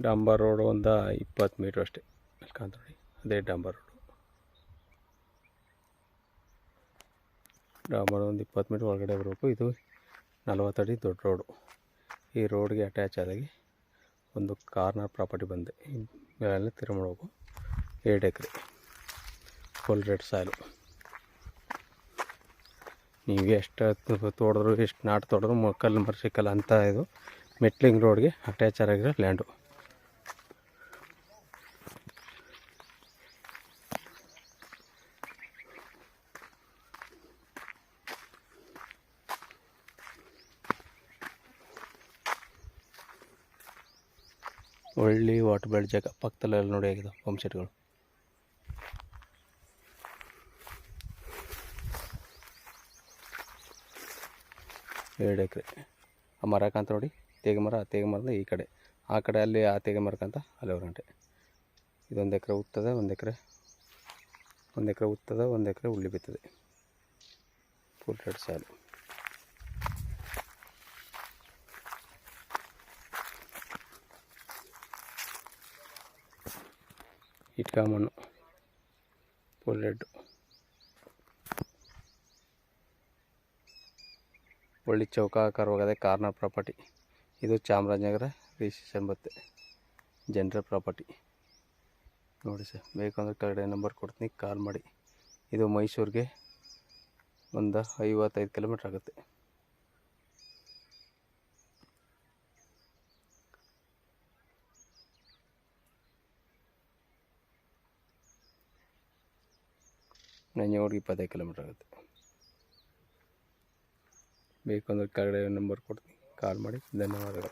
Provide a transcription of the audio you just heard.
ಡಾಂಬರ್ road ಒಂದು 20 metre ಅಷ್ಟೇ ಕಾಣ್ತ ನೋಡಿ, ಅದೇ ಡಾಂಬರ್ ರೋಡು. ಡಾಂಬರ್ ಒಂದು 20 ಮೀಟ್ರ್ ಒಳಗಡೆ ಬರಬೇಕು. ಇದು 40 ಅಡಿ ದೊಡ್ಡ ರೋಡು. ಈ ರೋಡ್ಗೆ ಅಟ್ಯಾಚ್ ಆದಾಗಿ ಒಂದು ಕಾರ್ನರ್ ಪ್ರಾಪರ್ಟಿ ಬಂದೆ ಮೇಲೆ ತಿರು ಮಾಡಬೇಕು. 2 ಎಕರೆ ಫುಲ್ ರೆಡ್ ಸಾಯಿಲು. ನೀವು ಎಷ್ಟು ತೋಡಿದ್ರು ಎಷ್ಟು ನಾಟು ತೋಡಿದ್ರು ಕಲ್ಲು ಮರ ಸಿಕ್ಕಲ್ಲ ಅಂತ. ಇದು ಮೆಟ್ಲಿಂಗ್ ರೋಡ್ಗೆ ಅಟ್ಯಾಚ್ ಆಗಿರೋ ಲ್ಯಾಂಡು. ಒಳ್ಳೆ ವಾಟರ್ ಬೆಳೆ ಜಾಗ. ಪಕ್ಕದಲ್ಲೆಲ್ಲ ನೋಡಿ ಆಗಿದೆ ಪಂಪ್ ಸೆಟ್ಗಳು. ಎರಡು ಎಕರೆ. ಆ ಮರ ಕಾಂತ ನೋಡಿ, ತೇಗ ಮರ. ಆ ತೇಗ ಮರದ ಈ ಕಡೆ, ಆ ಕಡೆ ಅಲ್ಲಿ ಆ ತೇಗ ಮರಕ್ಕಂತ ಅಲ್ಲಿ 1 ಗಂಟೆ. ಇದೊಂದು ಎಕರೆ ಉತ್ತದೆ, 1 ಎಕರೆ ಉತ್ತದೆ, 1 ಎಕರೆ ಉಳ್ಳಿ ಬಿತ್ತದೆ. Full red soil. ಇಟ್ಕ ಮಣ್ಣು ಫುಲ್ ರೆಡ್. ಒಳ್ಳೆ ಚೌಕಾಕಾರವಾಗದೆ ಕಾರ್ನರ್ ಪ್ರಾಪರ್ಟಿ. ಇದು ಚಾಮರಾಜನಗರ ರಿಜಿಸ್ಟ್ರೇಷನ್ ಬರುತ್ತೆ, ಜನರಲ್ ಪ್ರಾಪರ್ಟಿ ನೋಡಿ ಸರ್. ಬೇಕಂದ್ರೆ ಕೆಳಗಡೆ ನಂಬರ್ ಕೊಡ್ತೀನಿ, ಕಾಲ್ ಮಾಡಿ. ಇದು ಮೈಸೂರಿಗೆ ಒಂದು 55 ಕಿಲೋಮೀಟ್ರ್ ಆಗುತ್ತೆ. ನಂಜನಗೂಡಿಗೆ 25 ಕಿಲೋಮೀಟ್ರ್ ಆಗುತ್ತೆ. ಬೇಕಂದ್ರೆ ಕೆಳಗಡೆ ನಂಬರ್ ಕೊಡ್ತೀನಿ, ಕಾಲ್ ಮಾಡಿ. ಧನ್ಯವಾದಗಳು.